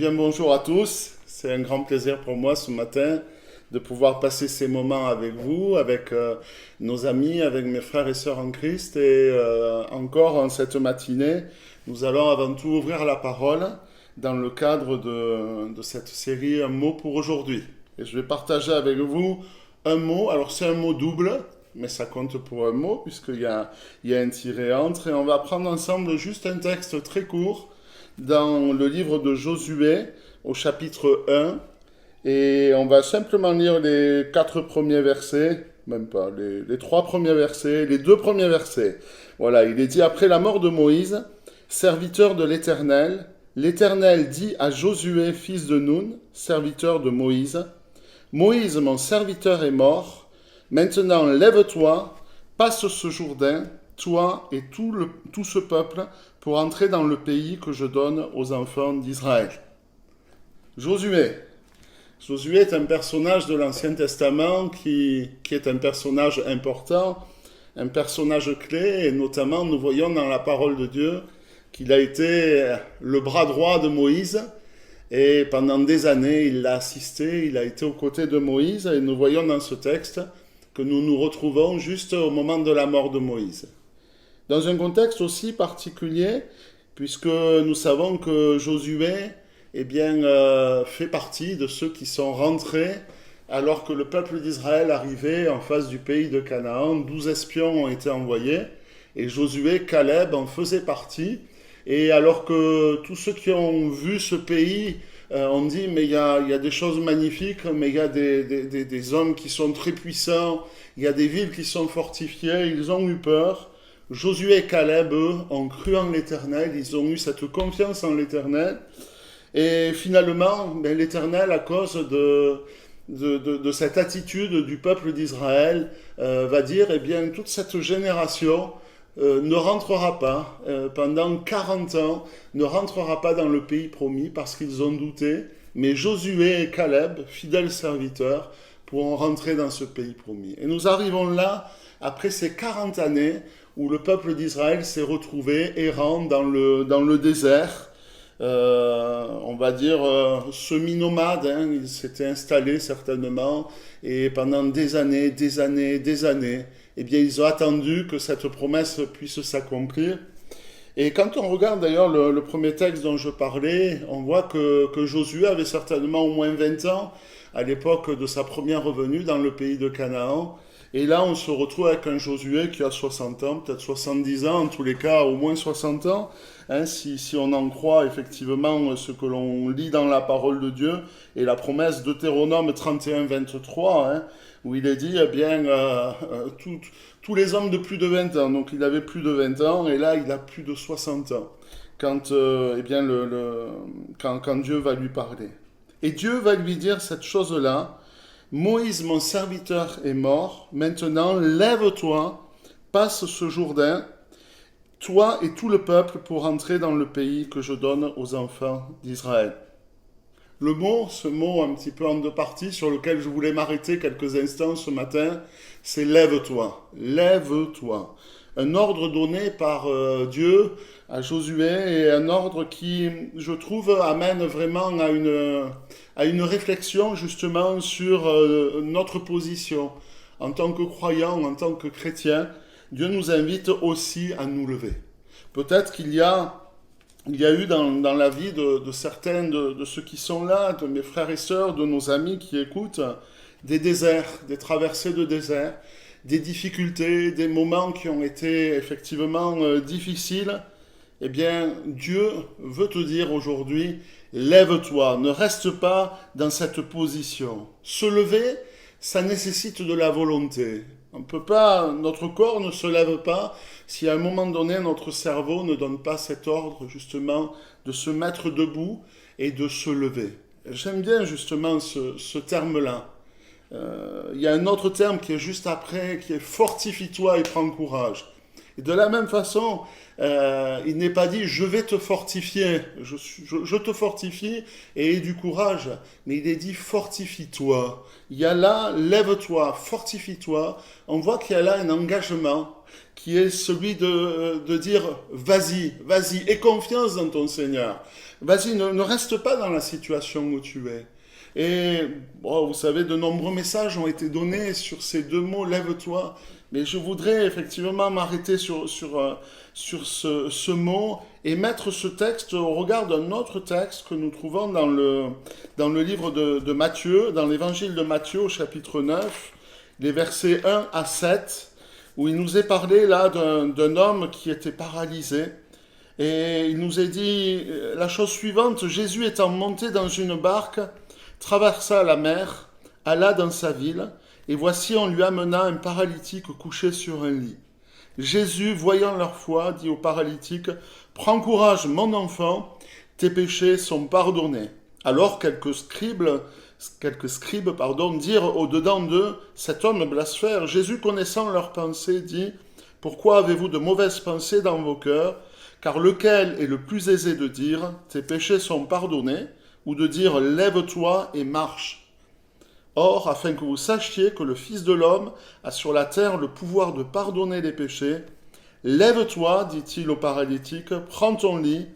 bien bonjour à tous. C'est un grand plaisir pour moi ce matin de pouvoir passer ces moments avec vous, avec nos amis, avec mes frères et sœurs en Christ. Et encore en cette matinée, nous allons avant tout ouvrir la parole dans le cadre de cette série Un mot pour aujourd'hui. Et je vais partager avec vous un mot. Alors c'est un mot double, mais ça compte pour un mot puisqu'il y a un tiret entre. Et on va prendre ensemble juste un texte très court dans le livre de Josué au chapitre 1. Et on va simplement lire les 4 premiers versets, même pas, les 3 premiers versets, les 2 premiers versets. Voilà, il est dit, après la mort de Moïse, serviteur de l'Éternel, l'Éternel dit à Josué, fils de Nun, serviteur de Moïse, Moïse, mon serviteur, est mort. Maintenant, lève-toi, passe ce Jourdain, toi et tout ce peuple, pour entrer dans le pays que je donne aux enfants d'Israël. Josué. Josué est un personnage de l'Ancien Testament qui est un personnage important, un personnage clé, et notamment nous voyons dans la parole de Dieu qu'il a été le bras droit de Moïse, et pendant des années il l'a assisté, il a été aux côtés de Moïse, et nous voyons dans ce texte que nous nous retrouvons juste au moment de la mort de Moïse. Dans un contexte aussi particulier, puisque nous savons que Josué fait partie de ceux qui sont rentrés alors que le peuple d'Israël arrivait en face du pays de Canaan. 12 espions ont été envoyés et Josué, Caleb en faisait partie. Et alors que tous ceux qui ont vu ce pays ont dit mais il y a des choses magnifiques, mais il y a des hommes qui sont très puissants, il y a des villes qui sont fortifiées, ils ont eu peur. Josué et Caleb, eux, ont cru en l'Éternel, ils ont eu cette confiance en l'Éternel. Et finalement, l'Éternel, à cause de cette attitude du peuple d'Israël, va dire, toute cette génération ne rentrera pas, pendant 40 ans, ne rentrera pas dans le pays promis parce qu'ils ont douté. Mais Josué et Caleb, fidèles serviteurs, pourront rentrer dans ce pays promis. Et nous arrivons là, après ces 40 années, où le peuple d'Israël s'est retrouvé errant dans le désert, on va dire semi-nomade, il s'était installé certainement, et pendant des années, ils ont attendu que cette promesse puisse s'accomplir. Et quand on regarde d'ailleurs le premier texte dont je parlais, on voit que Josué avait certainement au moins 20 ans à l'époque de sa première revenue dans le pays de Canaan. Et là, on se retrouve avec un Josué qui a 60 ans, peut-être 70 ans, en tous les cas, au moins 60 ans, si on en croit effectivement ce que l'on lit dans la parole de Dieu, et la promesse Deutéronome 31, 23, où il est dit, tous les hommes de plus de 20 ans, donc il avait plus de 20 ans, et là, il a plus de 60 ans, quand Dieu va lui parler. Et Dieu va lui dire cette chose-là, Moïse, mon serviteur, est mort. Maintenant, lève-toi, passe ce Jourdain, toi et tout le peuple, pour entrer dans le pays que je donne aux enfants d'Israël. Ce mot un petit peu en deux parties, sur lequel je voulais m'arrêter quelques instants ce matin, c'est lève-toi. Lève-toi. Un ordre donné par Dieu à Josué, et un ordre qui, je trouve, amène vraiment à une réflexion justement sur notre position. En tant que croyants, en tant que chrétiens, Dieu nous invite aussi à nous lever. Peut-être qu'il y a eu dans la vie de certains de ceux qui sont là, de mes frères et sœurs, de nos amis qui écoutent, des déserts, des traversées de déserts, des difficultés, des moments qui ont été effectivement difficiles. Dieu veut te dire aujourd'hui, lève-toi, ne reste pas dans cette position. Se lever, ça nécessite de la volonté. Notre corps ne se lève pas si à un moment donné notre cerveau ne donne pas cet ordre justement de se mettre debout et de se lever. J'aime bien justement ce terme-là. Il y a un autre terme qui est juste après, qui est fortifie-toi et prends courage. Et de la même façon, il n'est pas dit je vais te fortifier, je te fortifie et aie du courage, mais il est dit fortifie-toi. Il y a là, lève-toi, fortifie-toi. On voit qu'il y a là un engagement qui est celui de dire vas-y, aie confiance dans ton Seigneur. Vas-y, ne reste pas dans la situation où tu es. Et bon, vous savez, de nombreux messages ont été donnés sur ces deux mots, lève-toi. Mais je voudrais effectivement m'arrêter sur ce mot et mettre ce texte au regard d'un autre texte que nous trouvons dans le livre de Matthieu, dans l'évangile de Matthieu au chapitre 9, les versets 1 à 7, où il nous est parlé là d'un homme qui était paralysé. Et il nous est dit la chose suivante: Jésus étant monté dans une barque, traversa la mer, alla dans sa ville, et voici on lui amena un paralytique couché sur un lit. Jésus, voyant leur foi, dit au paralytique: Prends courage, mon enfant, tes péchés sont pardonnés. Alors quelques scribes dirent au-dedans d'eux: Cet homme blasphème. Jésus, connaissant leurs pensées, dit: Pourquoi avez-vous de mauvaises pensées dans vos cœurs? Car lequel est le plus aisé de dire: Tes péchés sont pardonnés, ou de dire: Lève-toi et marche? Or, afin que vous sachiez que le Fils de l'homme a sur la terre le pouvoir de pardonner les péchés, lève-toi, dit-il au paralytique, prends ton lit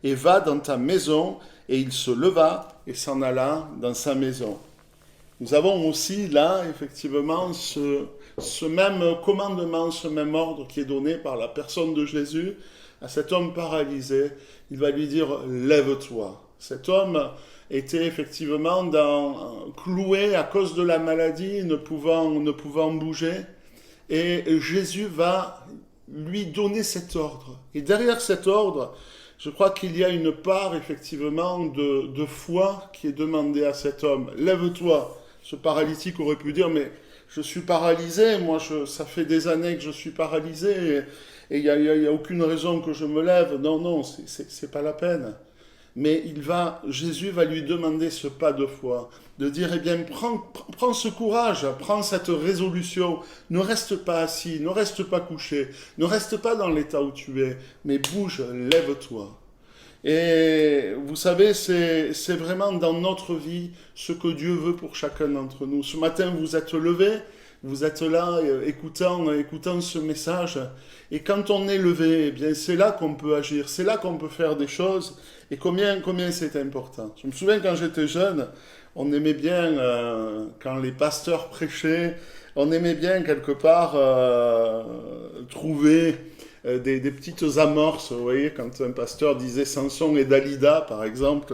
et va dans ta maison. Et il se leva et s'en alla dans sa maison. Nous avons aussi là, effectivement, ce même commandement, ce même ordre qui est donné par la personne de Jésus à cet homme paralysé. Il va lui dire: lève-toi. Cet homme était effectivement cloué à cause de la maladie, ne pouvant bouger. Et Jésus va lui donner cet ordre. Et derrière cet ordre, je crois qu'il y a une part effectivement de foi qui est demandée à cet homme. Lève-toi. Ce paralytique aurait pu dire: mais je suis paralysé, ça fait des années que je suis paralysé et il n'y a aucune raison que je me lève. Non, c'est pas la peine. Mais Jésus va lui demander ce pas de foi, de dire: eh bien, prends ce courage, prends cette résolution, ne reste pas assis, ne reste pas couché, ne reste pas dans l'état où tu es, mais bouge, lève-toi. Et vous savez, c'est vraiment dans notre vie ce que Dieu veut pour chacun d'entre nous. Ce matin, vous êtes levés, vous êtes là écoutant ce message. Et quand on est levé, eh bien, c'est là qu'on peut agir, c'est là qu'on peut faire des choses. Et combien c'est important. Je me souviens quand j'étais jeune, on aimait bien, quand les pasteurs prêchaient, on aimait bien quelque part trouver des petites amorces. Vous voyez, quand un pasteur disait Samson et Dalida, par exemple,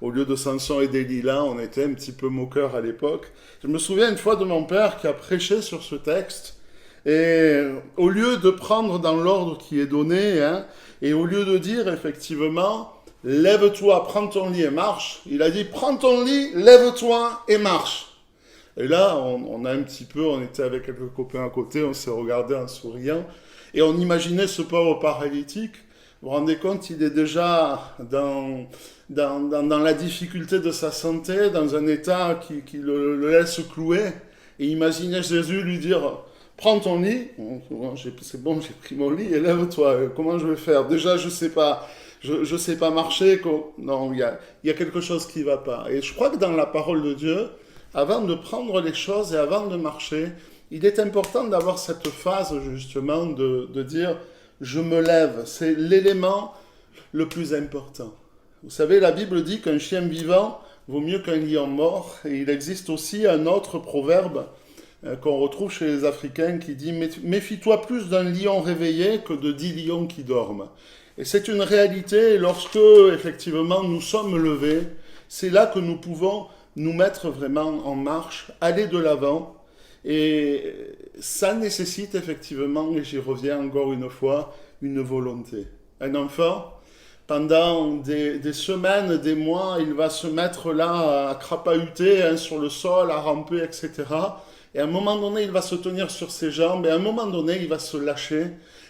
au lieu de Samson et Delilah, on était un petit peu moqueur à l'époque. Je me souviens une fois de mon père qui a prêché sur ce texte. Et au lieu de prendre dans l'ordre qui est donné, et au lieu de dire effectivement « Lève-toi, prends ton lit et marche », il a dit « Prends ton lit, lève-toi et marche ». Et là, on était avec quelques copains à côté, on s'est regardé en souriant, et on imaginait ce pauvre paralytique. Vous vous rendez compte, il est déjà dans la difficulté de sa santé, dans un état qui le laisse clouer, et imaginez Jésus lui dire « Prends ton lit, c'est bon, j'ai pris mon lit, et lève-toi, comment je vais faire? Déjà, je sais pas marcher, non, il y a quelque chose qui va pas. » Et je crois que dans la parole de Dieu, avant de prendre les choses et avant de marcher, il est important d'avoir cette phase justement de dire « je me lève ». C'est l'élément le plus important. Vous savez, la Bible dit qu'un chien vivant vaut mieux qu'un lion mort, et il existe aussi un autre proverbe qu'on retrouve chez les Africains qui dit « Méfie-toi plus d'un lion réveillé que de 10 lions qui dorment ». Et c'est une réalité, lorsque effectivement nous sommes levés, c'est là que nous pouvons nous mettre vraiment en marche, aller de l'avant. Et ça nécessite effectivement, et j'y reviens encore une fois, une volonté. Un enfant, pendant des semaines, des mois, il va se mettre là à crapahuter sur le sol, à ramper, etc. Et à un moment donné, il va se tenir sur ses jambes, et à un moment donné, il va se lâcher.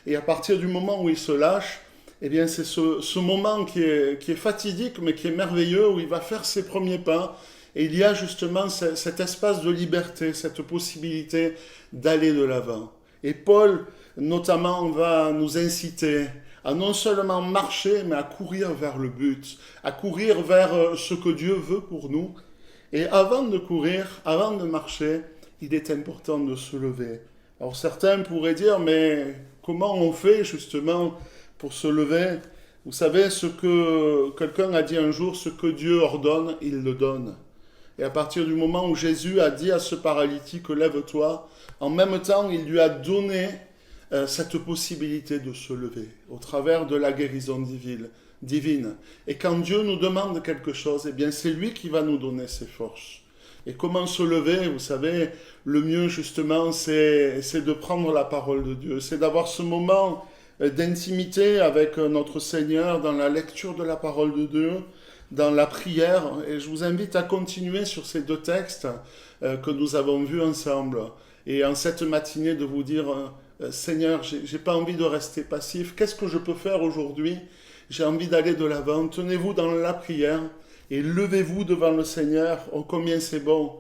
Et à partir du moment où il se lâche, eh bien, c'est ce moment qui est fatidique, mais qui est merveilleux, où il va faire ses premiers pas. Et il y a justement cet espace de liberté, cette possibilité d'aller de l'avant. Et Paul, notamment, va nous inciter à non seulement marcher, mais à courir vers le but, à courir vers ce que Dieu veut pour nous. Et avant de courir, avant de marcher, il est important de se lever, Alors certains pourraient dire, mais comment on fait justement pour se lever? Vous savez, ce que quelqu'un a dit un jour, ce que Dieu ordonne, il le donne. Et à partir du moment où Jésus a dit à ce paralytique, lève-toi, en même temps, il lui a donné cette possibilité de se lever au travers de la guérison divine. Et quand Dieu nous demande quelque chose, eh bien c'est lui qui va nous donner ses forces. Et comment se lever, vous savez, le mieux justement, c'est de prendre la parole de Dieu, c'est d'avoir ce moment d'intimité avec notre Seigneur dans la lecture de la parole de Dieu, dans la prière. Et je vous invite à continuer sur ces deux textes que nous avons vus ensemble. Et en cette matinée de vous dire, Seigneur, j'ai pas envie de rester passif. Qu'est-ce que je peux faire aujourd'hui? J'ai envie d'aller de l'avant. Tenez-vous dans la prière et levez-vous devant le Seigneur. Oh, combien c'est bon!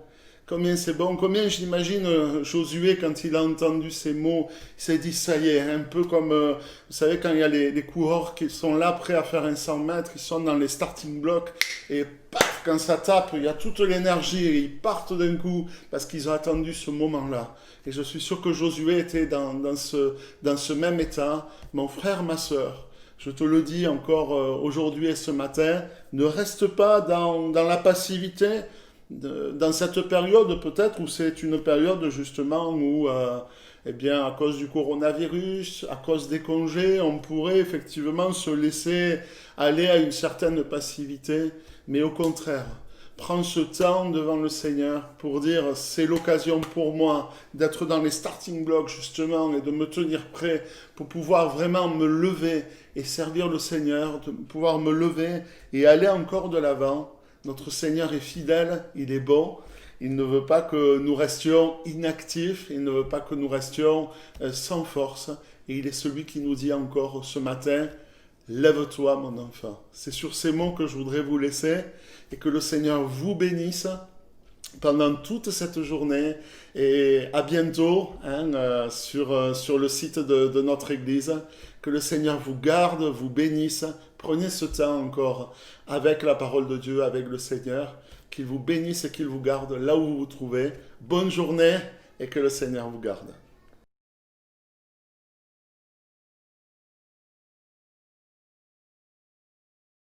Combien c'est bon! Combien j'imagine Josué, quand il a entendu ces mots, il s'est dit, ça y est, un peu comme, vous savez, quand il y a les coureurs qui sont là, prêts à faire un 100 mètres, ils sont dans les starting blocks, et paf, quand ça tape, il y a toute l'énergie, et ils partent d'un coup, parce qu'ils ont attendu ce moment-là. Et je suis sûr que Josué était dans ce même état. Mon frère, ma sœur, je te le dis encore aujourd'hui et ce matin, ne reste pas dans la passivité, dans cette période peut-être où c'est une période justement où, eh bien, à cause du coronavirus, à cause des congés, on pourrait effectivement se laisser aller à une certaine passivité, mais au contraire, prends ce temps devant le Seigneur pour dire c'est l'occasion pour moi d'être dans les starting blocks justement et de me tenir prêt pour pouvoir vraiment me lever et servir le Seigneur, de pouvoir me lever et aller encore de l'avant. Notre Seigneur est fidèle, il est bon, il ne veut pas que nous restions inactifs, il ne veut pas que nous restions sans force. Et il est celui qui nous dit encore ce matin, lève-toi mon enfant. C'est sur ces mots que je voudrais vous laisser et que le Seigneur vous bénisse pendant toute cette journée. Et à bientôt sur le site de notre Église. Que le Seigneur vous garde, vous bénisse. Prenez ce temps encore avec la parole de Dieu, avec le Seigneur. Qu'il vous bénisse et qu'il vous garde là où vous vous trouvez. Bonne journée et que le Seigneur vous garde.